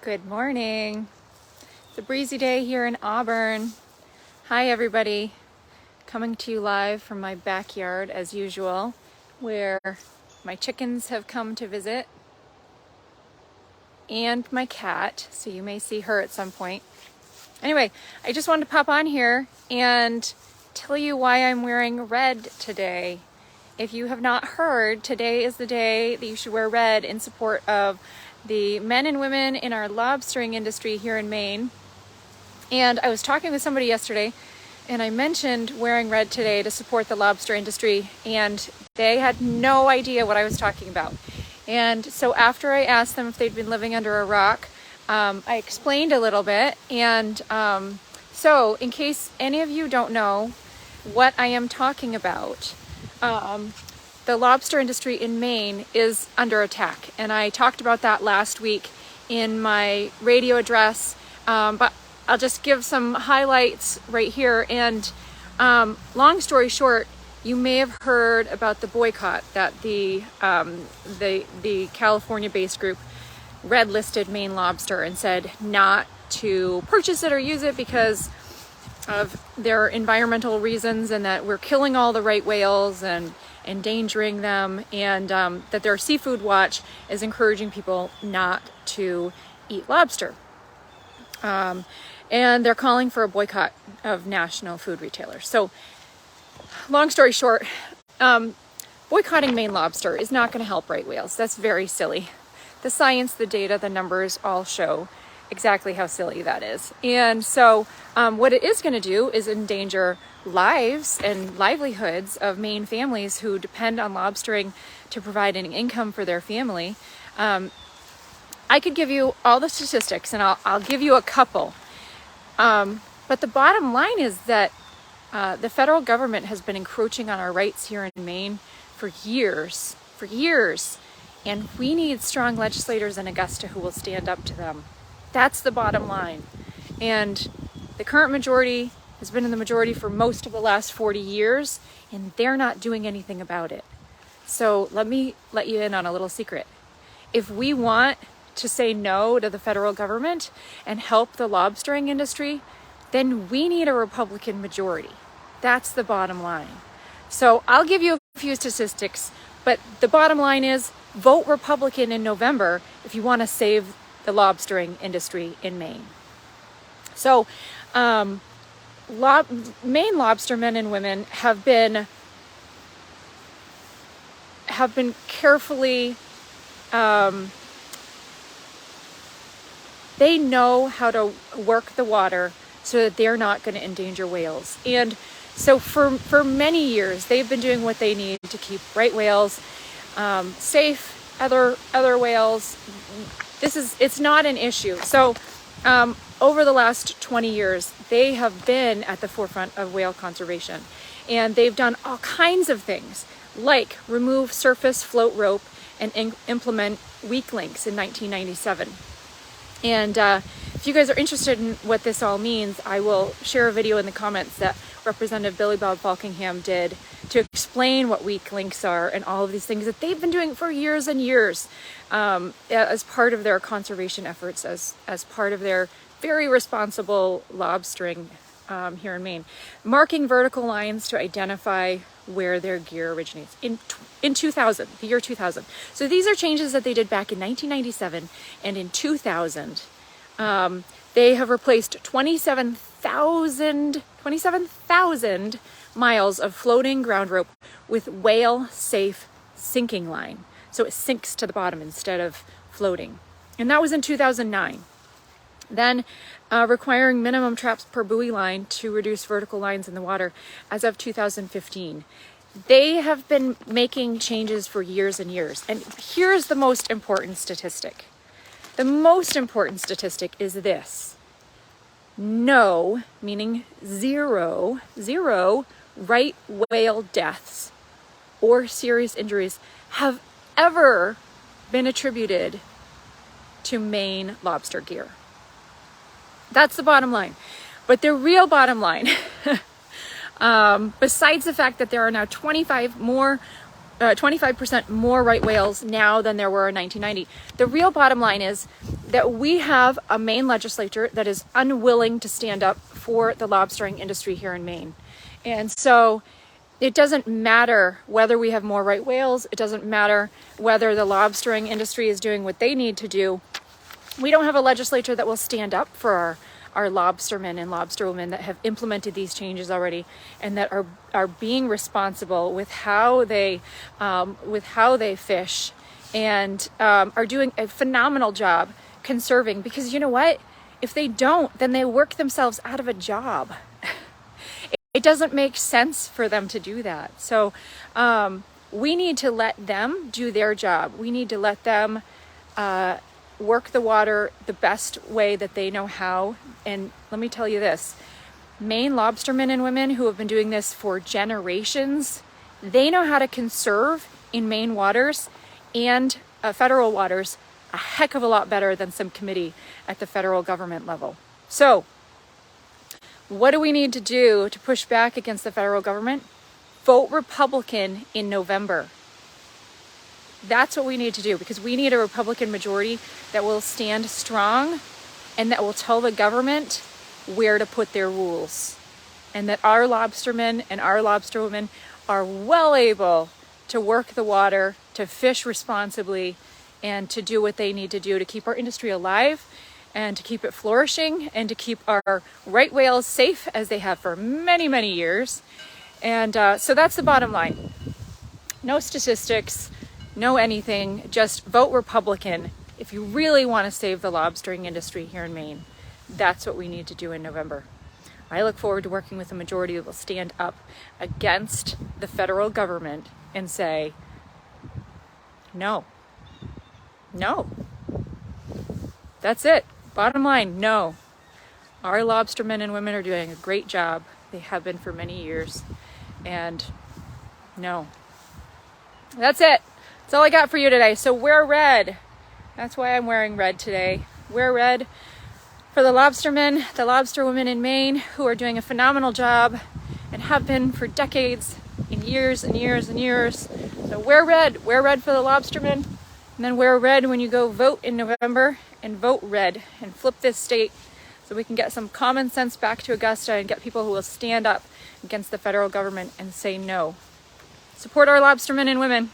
Good morning. It's a breezy day here in Auburn. Hi everybody. Coming to you live from my backyard as usual, where my chickens have come to visit and my cat, so you may see her at some point. Anyway, I just wanted to pop on here and tell you why I'm wearing red today. If you have not heard, today is the day that you should wear red in support of the men and women in our lobstering industry here in Maine. And I was talking with somebody yesterday and I mentioned wearing red today to support the lobster industry, and they had no idea what I was talking about. And so after I asked them if they'd been living under a rock, I explained a little bit. And so in case any of you don't know what I am talking about, the lobster industry in Maine is under attack. And I talked about that last week in my radio address, but I'll just give some highlights right here. And long story short, you may have heard about the boycott that the California-based group red listed Maine lobster and said not to purchase it or use it because of their environmental reasons, and that we're killing all the right whales and endangering them, and that their seafood watch is encouraging people not to eat lobster. And they're calling for a boycott of national food retailers. So long story short, boycotting Maine lobster is not going to help right whales. That's very silly. The science, the data, the numbers all show exactly how silly that is. And so what it is going to do is endanger lives and livelihoods of Maine families who depend on lobstering to provide an income for their family. I could give you all the statistics, and I'll give you a couple. But the bottom line is that the federal government has been encroaching on our rights here in Maine for years, and we need strong legislators in Augusta who will stand up to them. That's the bottom line. And the current majority has been in the majority for most of the last 40 years, and they're not doing anything about it. So let me let you in on a little secret. If we want to say no to the federal government and help the lobstering industry, then we need a Republican majority. That's the bottom line. So I'll give you a few statistics, but the bottom line is vote Republican in November if you want to save the lobstering industry in Maine. So Maine lobstermen and women have been carefully, they know how to work the water so that they're not going to endanger whales. And so for many years, they've been doing what they need to keep right whales safe, other whales. It's not an issue. So over the last 20 years, they have been at the forefront of whale conservation. And they've done all kinds of things, like remove surface float rope and implement weak links in 1997. And if you guys are interested in what this all means, I will share a video in the comments that Representative Billy Bob Falkingham did to explain what weak links are and all of these things that they've been doing for years and years as part of their conservation efforts, as part of their very responsible lobstering here in Maine. Marking vertical lines to identify where their gear originates in 2000, the year 2000. So these are changes that they did back in 1997, and in 2000, they have replaced 27,000 miles of floating ground rope with whale-safe sinking line. So it sinks to the bottom instead of floating. And that was in 2009. Then requiring minimum traps per buoy line to reduce vertical lines in the water as of 2015. They have been making changes for years and years. And here's the most important statistic. The most important statistic is this. No, meaning zero right whale deaths or serious injuries have ever been attributed to Maine lobster gear. That's the bottom line. But the real bottom line, besides the fact that there are now 25 more 25% more right whales now than there were in 1990. The real bottom line is that we have a Maine legislature that is unwilling to stand up for the lobstering industry here in Maine. And so it doesn't matter whether we have more right whales. It doesn't matter whether the lobstering industry is doing what they need to do. We don't have a legislature that will stand up for our lobstermen and lobsterwomen that have implemented these changes already and that are being responsible with how they fish and are doing a phenomenal job conserving, because you know what? If they don't, then they work themselves out of a job. It doesn't make sense for them to do that. So we need to let them do their job. We need to let them work the water the best way that they know how. And let me tell you this, Maine lobstermen and women who have been doing this for generations, they know how to conserve in Maine waters and federal waters a heck of a lot better than some committee at the federal government level. So what do we need to do to push back against the federal government? Vote Republican in November. That's what we need to do, because we need a Republican majority that will stand strong and that will tell the government where to put their rules, and that our lobstermen and our lobsterwomen are well able to work the water, to fish responsibly, and to do what they need to do to keep our industry alive and to keep it flourishing and to keep our right whales safe as they have for many, many years. And so that's the bottom line. No statistics, no anything, just vote Republican if you really want to save the lobstering industry here in Maine. That's what we need to do in November. I look forward to working with a majority that will stand up against the federal government and say, no. No. That's it. Bottom line, no. Our lobstermen and women are doing a great job. They have been for many years. And no. That's it. That's all I got for you today. So wear red. That's why I'm wearing red today. Wear red for the lobstermen, the lobsterwomen in Maine who are doing a phenomenal job and have been for decades and years and years and years. So wear red. Wear red for the lobstermen. And then wear red when you go vote in November, and vote red and flip this state so we can get some common sense back to Augusta and get people who will stand up against the federal government and say no. Support our lobstermen and women.